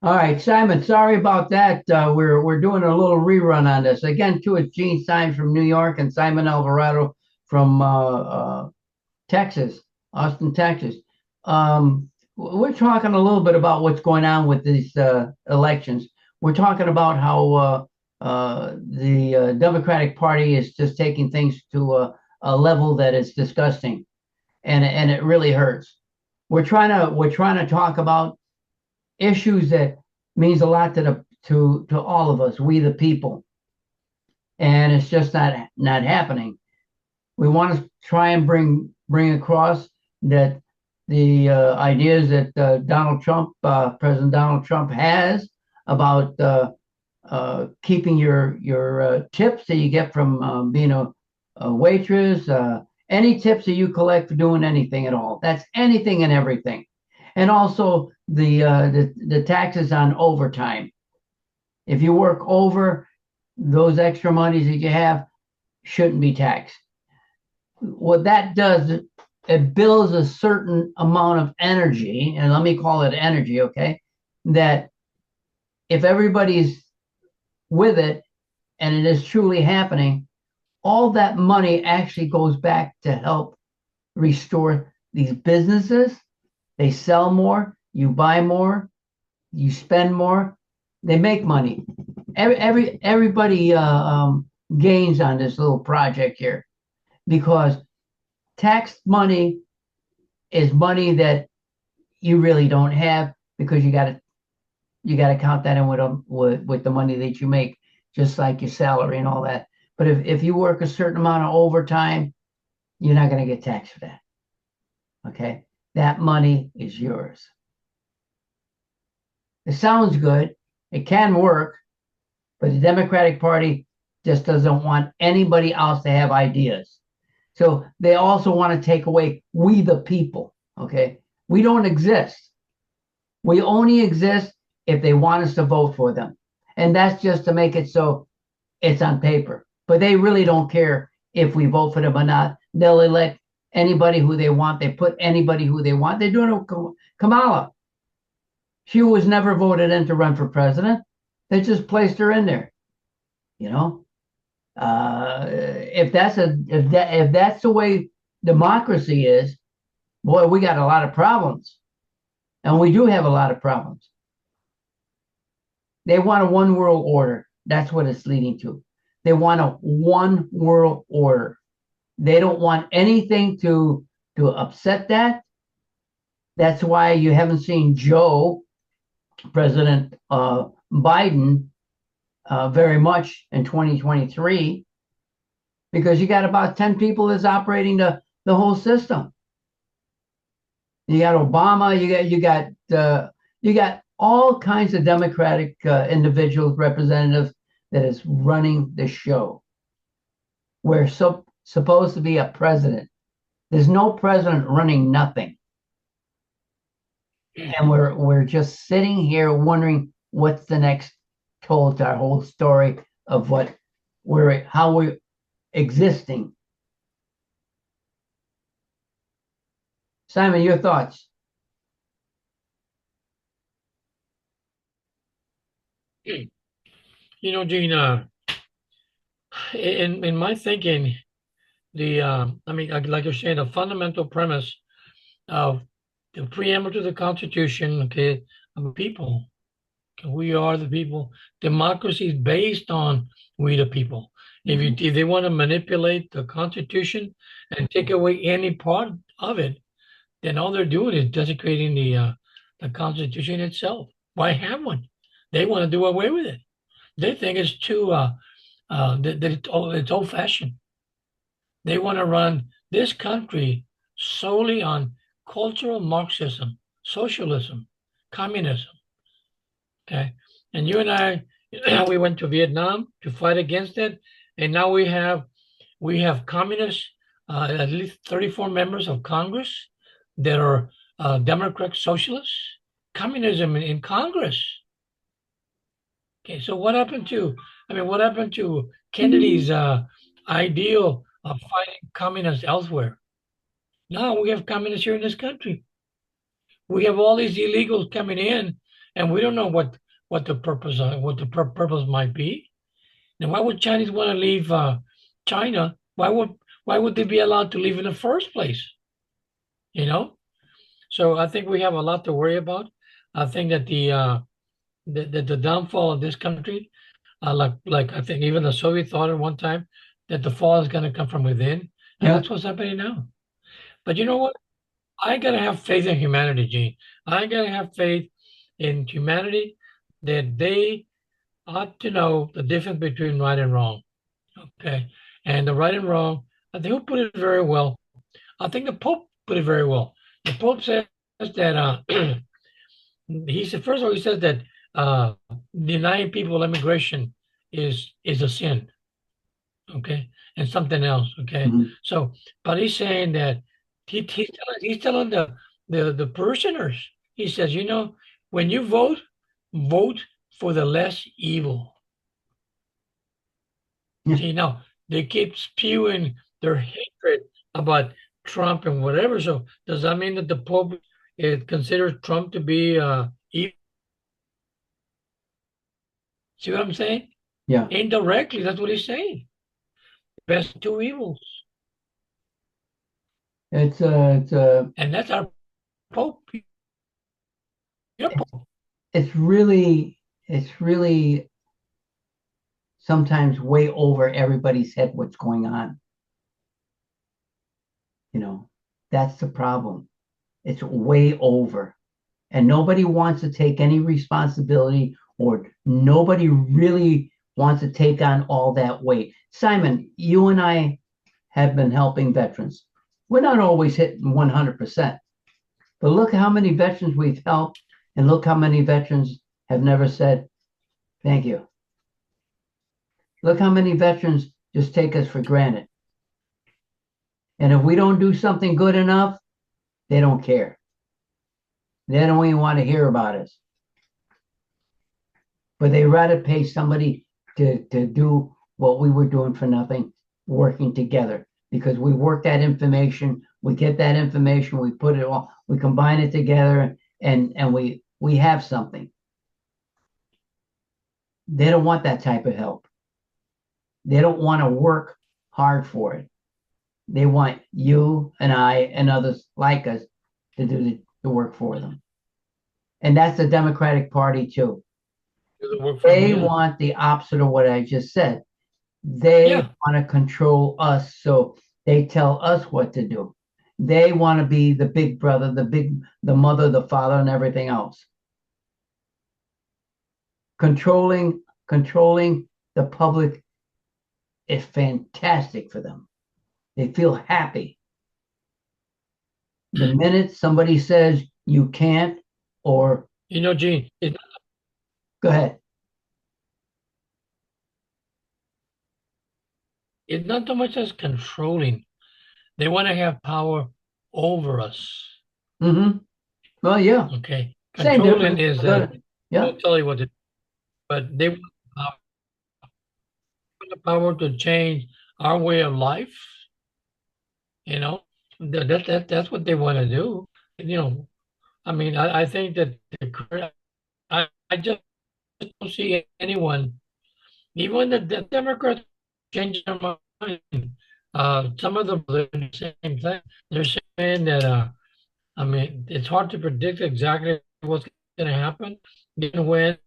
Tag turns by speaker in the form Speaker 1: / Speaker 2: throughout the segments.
Speaker 1: All right, Simon, sorry about that. We're doing a little rerun on this. Again, too, it's Gene Symes from New York and Simon Alvarado from Texas, Austin, Texas. We're talking a little bit about what's going on with these elections. We're talking about how the Democratic Party is just taking things to a level that is disgusting, and it really hurts. We're trying to talk about issues that means a lot to to all of us, we the people, and it's just not happening. We want to try and bring across that the ideas that President Donald Trump has about keeping your tips that you get from being a waitress, any tips that you collect for doing anything at all. That's anything and everything, and also the taxes on overtime. If you work over, those extra monies that you have shouldn't be taxed. What that does, it builds a certain amount of energy, and let me call it energy, okay? That if everybody's with it and it is truly happening, all that money actually goes back to help restore these businesses. They sell more, you buy more, you spend more, they make money. Everybody gains on this little project here because tax money is money that you really don't have because you got to count that in with the money that you make, just like your salary and all that. But if you work a certain amount of overtime, you're not going to get taxed for that. Okay, that money is yours. It sounds good. It can work, but the Democratic Party just doesn't want anybody else to have ideas. So they also want to take away we the people. Okay, we don't exist. We only exist if they want us to vote for them, and that's just to make it so it's on paper. But they really don't care if we vote for them or not. They'll elect anybody who they want. They put anybody who they want. They're doing it with Kamala. She was never voted in to run for president. They just placed her in there. You know, if that's the way democracy is, boy, we got a lot of problems, and we do have a lot of problems. They want a one world order. That's what it's leading to. They want a one world order. They don't want anything to upset that. That's why you haven't seen President Biden, very much in 2023, because you got about 10 people that's operating the whole system. You got Obama, you got all kinds of Democratic individuals, representatives that is running the show. We're supposed to be a president. There's no president running nothing. And we're just sitting here wondering what's the next told to our whole story of how we're existing. Simon, your thoughts?
Speaker 2: Gene, in my thinking, like you're saying, the fundamental premise of the preamble to the Constitution, okay, of people. Okay, we are the people. Democracy is based on we the people. If they want to manipulate the Constitution and take away any part of it, then all they're doing is desecrating the Constitution itself. Why have one? They want to do away with it. They think it's too it's old fashioned. They want to run this country solely on cultural Marxism, socialism, communism. Okay, and you and I, we went to Vietnam to fight against it, and now we have communists, at least 34 members of Congress that are Democrat socialists. Communism in Congress. Okay, so what happened to Kennedy's ideal of fighting communists elsewhere? Now we have communists here in this country. We have all these illegals coming in and we don't know what the purpose purpose might be. And why would Chinese want to leave China? Why would they be allowed to leave in the first place? You know. So I think we have a lot to worry about. I think that the downfall of this country, like I think even the Soviet thought at one time that the fall is going to come from within, and
Speaker 1: Yeah.
Speaker 2: that's what's happening now. But you know what? I gotta have faith in humanity, Gene. I gotta have faith in humanity that they ought to know the difference between right and wrong. Okay, and the right and wrong. I think who put it very well. I think the Pope put it very well. The Pope says that he said first of all he says that uh, denying people immigration is a sin. Okay, and something else. Okay,
Speaker 1: Mhm.
Speaker 2: so but he's saying that he's telling the parishioners. He says, you know, when you vote, vote for the less evil.
Speaker 1: Yeah.
Speaker 2: See, now they keep spewing their hatred about Trump and whatever. So does that mean that the Pope considers Trump to be evil? See what I'm saying?
Speaker 1: Yeah.
Speaker 2: Indirectly, that's what he's saying. Best two evils,
Speaker 1: It's
Speaker 2: and that's our Pope. Your Pope.
Speaker 1: it's really sometimes way over everybody's head what's going on. You know, that's the problem. It's way over. And nobody wants to take any responsibility, or nobody really wants to take on all that weight. Simon, you and I have been helping veterans. We're not always hitting 100%, but look how many veterans we've helped, and look how many veterans have never said thank you. Look how many veterans just take us for granted. And if we don't do something good enough, they don't care. They don't even want to hear about us. But they rather pay somebody to do what we were doing for nothing, working together. Because we work that information, we get that information, we put it all, we combine it together, and we have something. They don't want that type of help. They don't want to work hard for it. They want you and I and others like us to do the work for them. And that's the Democratic Party too. They want the opposite of what I just said. They want to control us, so they tell us what to do. They want to be the big brother, the mother, the father, and everything else. Controlling the public is fantastic for them. They feel happy. The minute somebody says you can't, or
Speaker 2: you know, Gene,
Speaker 1: go ahead.
Speaker 2: It's not so much as controlling. They want to have power over us.
Speaker 1: Mm-hmm. Well, yeah.
Speaker 2: Okay.
Speaker 1: Same
Speaker 2: Controlling
Speaker 1: difference.
Speaker 2: is
Speaker 1: Yeah.
Speaker 2: I'll tell you what to do. But they want the power to change our way of life. You know, that's what they want to do. You know, I mean, I think that I just don't see anyone, even the Democrats, changing their mind. Some of them are doing the same thing. They're saying that I mean, it's hard to predict exactly what's going to happen even when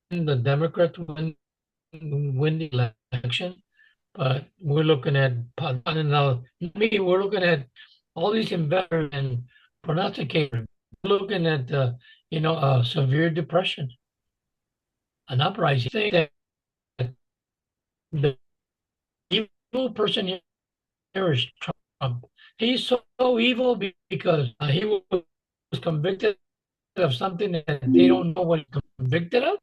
Speaker 2: the Democrats win the election. But we're looking at, we're looking at all these investors and prognosticators. We're looking at, severe depression, an uprising. I think that the evil person here is Trump. He's so evil because he was convicted of something that they don't know what he's convicted of.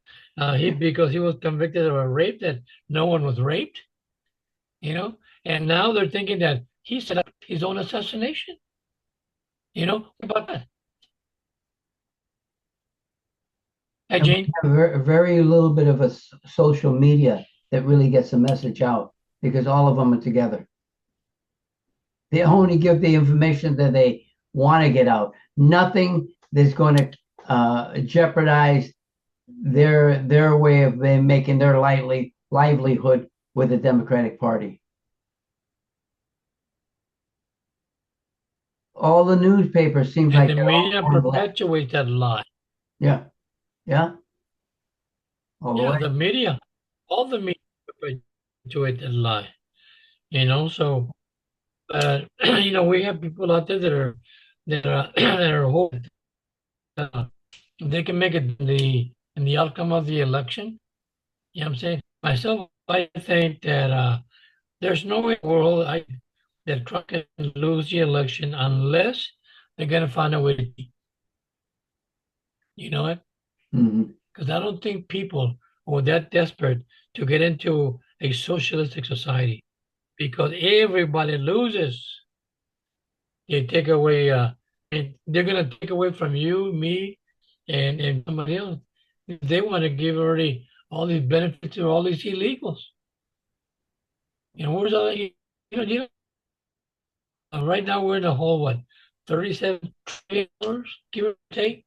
Speaker 2: Because he was convicted of a rape that no one was raped, and now they're thinking that he set up his own assassination. What about that? Hey,
Speaker 1: And we
Speaker 2: Jane.
Speaker 1: have very little bit of a social media that really gets the message out, because all of them are together. They only give the information that they want to get out. Nothing that's going to jeopardize their way of making their livelihood with the Democratic Party. All the newspapers seem
Speaker 2: And
Speaker 1: like
Speaker 2: the
Speaker 1: they're all
Speaker 2: media
Speaker 1: on black.
Speaker 2: perpetuates that lie.
Speaker 1: Yeah, yeah, all the
Speaker 2: Yeah,
Speaker 1: way.
Speaker 2: the media, all the media perpetuate that lie. So we have people out there that are that are hoping they can make it in the outcome of the election. You know what I'm saying? Myself, I think that there's no way in the world that Trump can lose the election unless they're gonna find a way to cheat. You know what?
Speaker 1: Mhm.
Speaker 2: Because I don't think people are that desperate to get into a socialistic society because everybody loses. They take away, and they're gonna take away from you, me, and somebody else. They want to give already all these benefits to all these illegals. Where's all right now we're in a whole what, $37 trillion, give or take.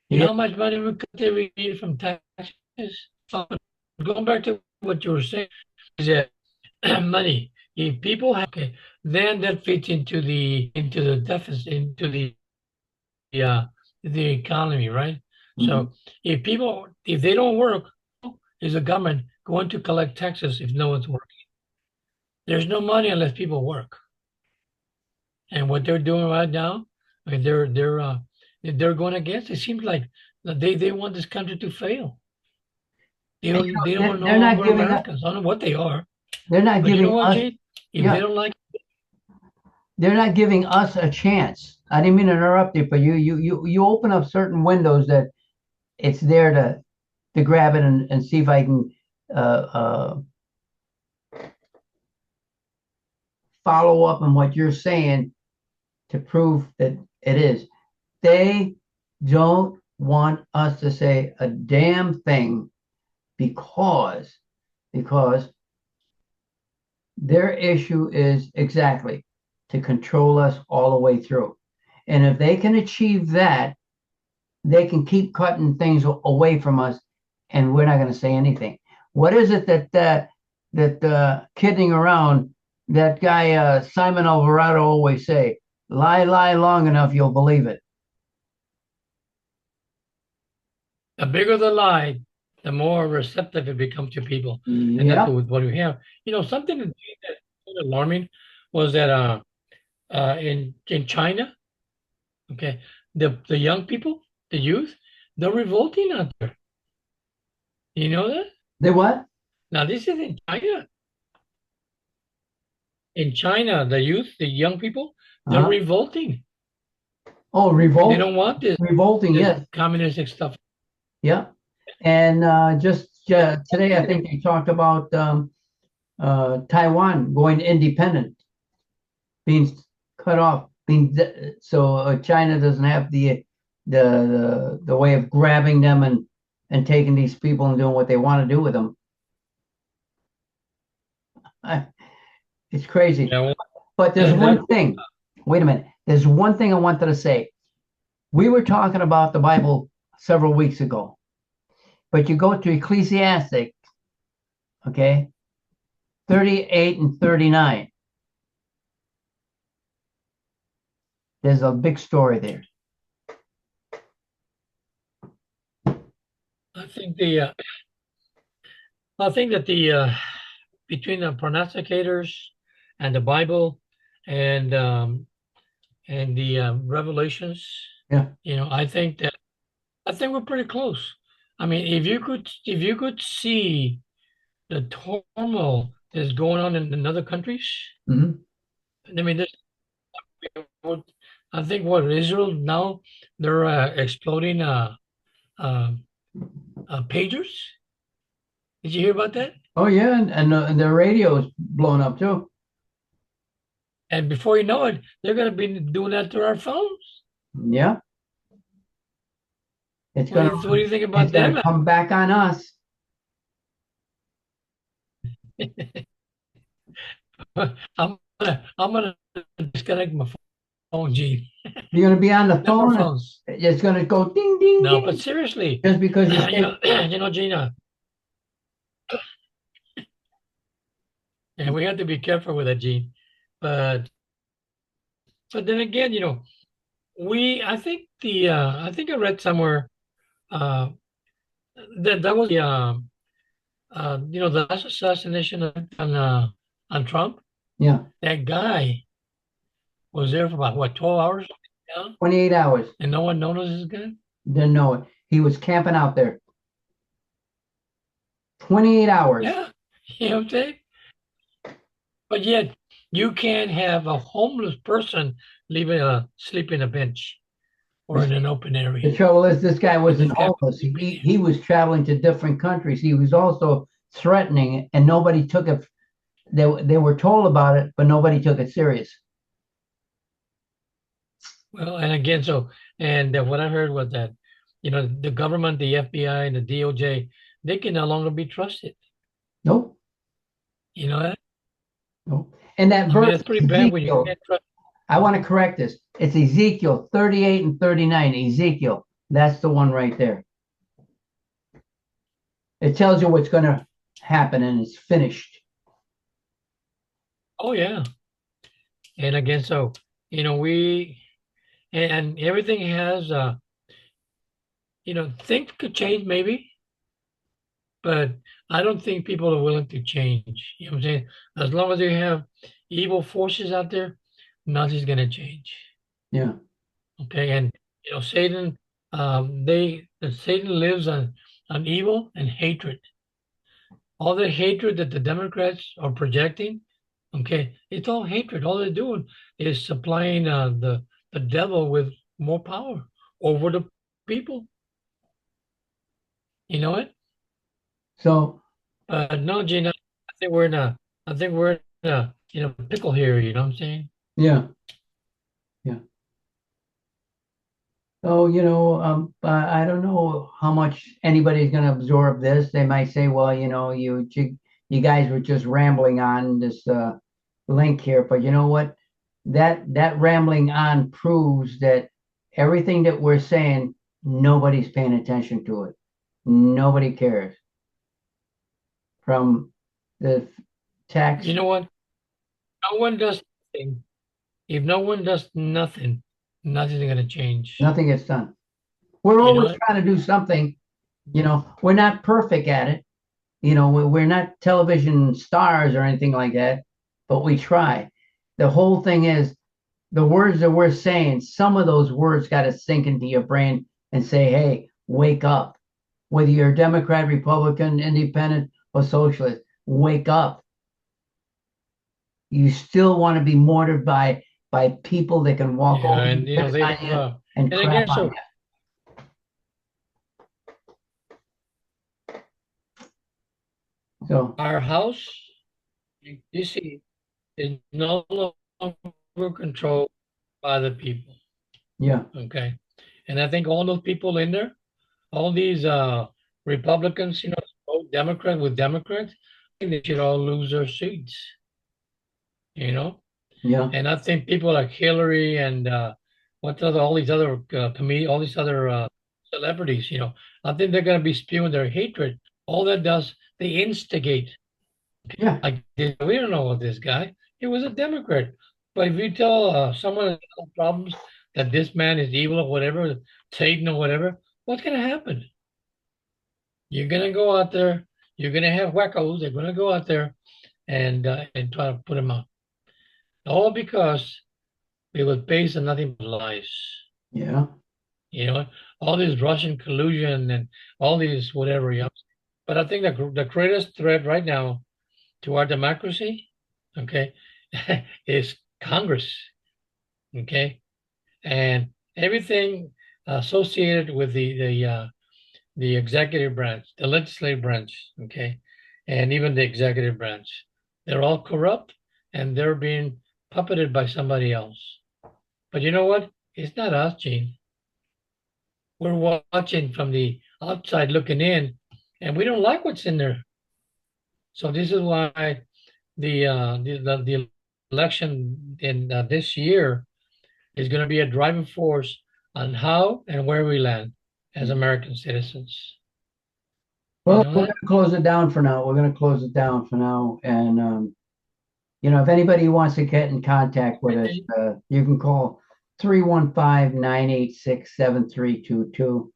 Speaker 2: You know
Speaker 1: Yeah,
Speaker 2: how much money we cut every year from taxes? Uh, Going back to what you were saying, is that money. If people have, okay, then that fits into the deficit, into uh, the economy, right?
Speaker 1: mhm.
Speaker 2: So if they don't work, is the government going to collect taxes if no one's working? There's no money unless people work. And what they're doing right now, I mean, they're going against. It seems like they want this country to fail. They
Speaker 1: And,
Speaker 2: don't they
Speaker 1: they're,
Speaker 2: don't no
Speaker 1: they're not
Speaker 2: longer
Speaker 1: giving us.
Speaker 2: Americans. I don't know what they are,
Speaker 1: They're not
Speaker 2: but you know
Speaker 1: giving
Speaker 2: what,
Speaker 1: us.
Speaker 2: Jade? If they
Speaker 1: Yeah,
Speaker 2: don't like,
Speaker 1: they're not giving us a chance. I didn't mean to interrupt you, but you open up certain windows that it's there to grab it and see if I can uh, uh, follow up on what you're saying to prove that it is. They don't want us to say a damn thing because because their issue is exactly to control us all the way through. And if they can achieve that, they can keep cutting things away from us, and we're not going to say anything. What is it that kidding around that guy Simon Alvarado always say? Lie long enough, you'll believe it.
Speaker 2: the bigger the lie, the more receptive it becomes to people, and that's
Speaker 1: Yep.
Speaker 2: what we have. Something that's alarming was that in China, okay, the young people, the youth, they're revolting out there. You know that?
Speaker 1: They what?
Speaker 2: Now this is in China. In China, the youth, the young people, they're
Speaker 1: Uh-huh.
Speaker 2: revolting.
Speaker 1: Oh,
Speaker 2: They
Speaker 1: revolt,
Speaker 2: don't want this
Speaker 1: revolting.
Speaker 2: this
Speaker 1: Yes.
Speaker 2: communistic stuff.
Speaker 1: Yeah. And just today, I think they talked about Taiwan going independent, being cut off, so China doesn't have the way of grabbing them and taking these people and doing what they want to do with them. It's crazy.
Speaker 2: Yeah, well,
Speaker 1: But there's
Speaker 2: that
Speaker 1: one thing. Wait a minute. There's one thing I wanted to say. We were talking about the Bible several weeks ago, but you go to Ecclesiastic, okay, 38 and 39. There's a big story there.
Speaker 2: I think the I think that the between the prognosticators and the Bible and the Revelations,
Speaker 1: Yeah.
Speaker 2: I think we're pretty close. I mean, if you could see the turmoil that's going on in other countries,
Speaker 1: Mhm.
Speaker 2: I mean, what I think what Israel now they're exploding uh, pagers. Did you hear about that?
Speaker 1: Oh yeah, and the radio is blown up too.
Speaker 2: And before you know it, they're going to be doing that to our phones.
Speaker 1: Yeah, it's
Speaker 2: What do
Speaker 1: gonna
Speaker 2: you, what do you think
Speaker 1: it's
Speaker 2: about
Speaker 1: gonna
Speaker 2: them?
Speaker 1: come back on us.
Speaker 2: I'm gonna disconnect my phone. phone, Gene.
Speaker 1: You're going to be on the
Speaker 2: No more
Speaker 1: phone.
Speaker 2: phones.
Speaker 1: It's going to go ding, ding,
Speaker 2: No, but
Speaker 1: ding,
Speaker 2: seriously,
Speaker 1: just because you say,
Speaker 2: Gina, and we have to be careful with that, Gene. But then again, I think I read somewhere uh, that was the last assassination on Trump.
Speaker 1: yeah,
Speaker 2: That guy was there for about what 12 hours, yeah,
Speaker 1: 28 hours.
Speaker 2: and no one noticed this guy.
Speaker 1: Didn't know it. He was camping out there 28 hours.
Speaker 2: Yeah, you know what I'm saying. But yet, you can't have a homeless person sleep in a bench or in an open
Speaker 1: The
Speaker 2: area.
Speaker 1: trouble is, this guy
Speaker 2: But
Speaker 1: wasn't
Speaker 2: this guy was
Speaker 1: homeless.
Speaker 2: sleeping
Speaker 1: He was traveling to different countries. He was also threatening, and nobody took it. They were told about it, but nobody took it serious.
Speaker 2: well, and again, what I heard was that, the government, the FBI, and the DOJ, they can no longer be trusted.
Speaker 1: Nope,
Speaker 2: You know that?
Speaker 1: nope. And that
Speaker 2: I mean,
Speaker 1: verse,
Speaker 2: that's pretty bad when you
Speaker 1: Ezekiel,
Speaker 2: can't trust.
Speaker 1: I want to correct this. It's Ezekiel 38 and 39. Ezekiel, that's the one right there. It tells you what's going to happen, and it's finished.
Speaker 2: Oh yeah, and again, we and everything has things could change maybe, but I don't think people are willing to change. You know what I'm saying? As long as you have evil forces out there, nothing's gonna change.
Speaker 1: Yeah,
Speaker 2: Okay, and Satan, Satan lives on evil and hatred. All the hatred that the Democrats are projecting, okay, it's all hatred. All they're doing is supplying the devil with more power over the people. You know it?
Speaker 1: so
Speaker 2: No, Gina, I think we're in a pickle here. You know what I'm saying?
Speaker 1: yeah, yeah. So, I don't know how much anybody's going to absorb this. They might say, well, you guys were just rambling on this link here, but you know what? That rambling on proves that everything that we're saying, nobody's paying attention to it. Nobody cares. From the tax,
Speaker 2: You know what? No one does nothing. If no one does nothing, nothing's gonna change.
Speaker 1: nothing gets done. We're
Speaker 2: You know
Speaker 1: always
Speaker 2: it?
Speaker 1: trying to do something. We're not perfect at it. We're not television stars or anything like that, but we try. The whole thing is the words that we're saying, some of those words got to sink into your brain and say, hey, wake up. Whether you're a Democrat, Republican, Independent, or Socialist, wake up. You still want to be mortared by people that can walk
Speaker 2: Yeah,
Speaker 1: over
Speaker 2: and
Speaker 1: and piss
Speaker 2: they
Speaker 1: on
Speaker 2: have
Speaker 1: you and
Speaker 2: and
Speaker 1: crap
Speaker 2: again,
Speaker 1: on you. So
Speaker 2: our house, you see, is no longer controlled by the people.
Speaker 1: yeah,
Speaker 2: Okay. And I think all those people in there, all these Republicans, vote Democrat with Democrats, I think they should all lose their seats, you know?
Speaker 1: yeah,
Speaker 2: And I think people like Hillary and all these other all these other celebrities, I think they're going to be spewing their hatred. All that does, they instigate.
Speaker 1: yeah,
Speaker 2: Like, we don't know what this guy, he was a Democrat. But if you tell someone that has problems that this man is evil or whatever, Satan or whatever, what's going to happen? You're going to go out there, you're going to have wackos, they're going to go out there and try to put him out. All because it was based on nothing but lies.
Speaker 1: yeah,
Speaker 2: You know, all this Russian collusion and all these whatever. Yeah. But I think the greatest threat right now to our democracy, okay, is Congress, okay, and everything associated with the executive branch, the legislative branch, okay, and even the executive branch. They're all corrupt and they're being puppeted by somebody else. But you know what? It's not us, Gene. We're watching from the outside looking in, and we don't like what's in there. So this is why the election in this year is going to be a driving force on how and where we land as American citizens. You
Speaker 1: Well,
Speaker 2: know
Speaker 1: we're
Speaker 2: that?
Speaker 1: going to close it down for now. We're going to close it down for now. And, if anybody wants to get in contact with us, you can call 315-986-7322.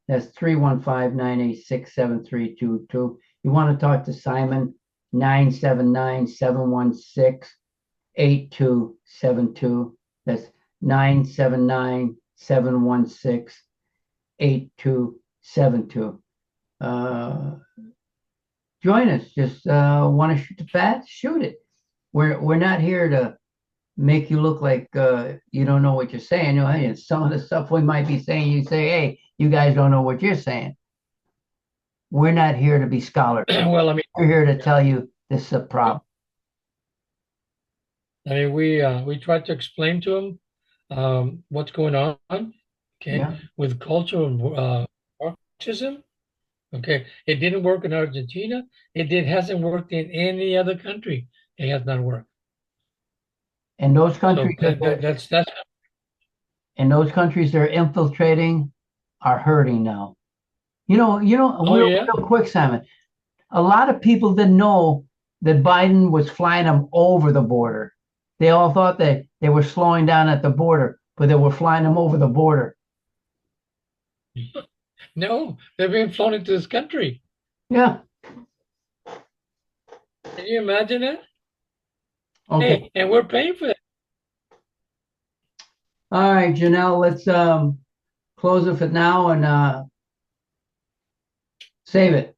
Speaker 1: That's 315-986-7322. You want to talk to Simon, 979-716-8272. That's 979-716-8272. Join us. Just want to shoot the bat? Shoot it. We're not here to make you look like you don't know what you're saying. Hey, some of the stuff we might be saying, you say, hey, you guys don't know what you're saying. We're not here to be scholars.
Speaker 2: Well, I mean,
Speaker 1: We're here to tell you this is a problem.
Speaker 2: we tried to explain to them what's going on, okay,
Speaker 1: Yeah.
Speaker 2: with cultural Marxism. Okay, it didn't work in Argentina. Hasn't worked in any other country. It has not worked.
Speaker 1: And those
Speaker 2: So
Speaker 1: countries
Speaker 2: that's
Speaker 1: and those countries they're infiltrating are hurting now.
Speaker 2: Oh,
Speaker 1: Real,
Speaker 2: yeah.
Speaker 1: real quick, Simon. A lot of people didn't know that Biden was flying them over the border. They all thought that they were slowing down at the border, but they were flying them over the border.
Speaker 2: No, they're being flown into this country.
Speaker 1: Yeah.
Speaker 2: Can you imagine it?
Speaker 1: Okay.
Speaker 2: Hey, and we're paying for that.
Speaker 1: All right, Janelle, let's close it for now and save it.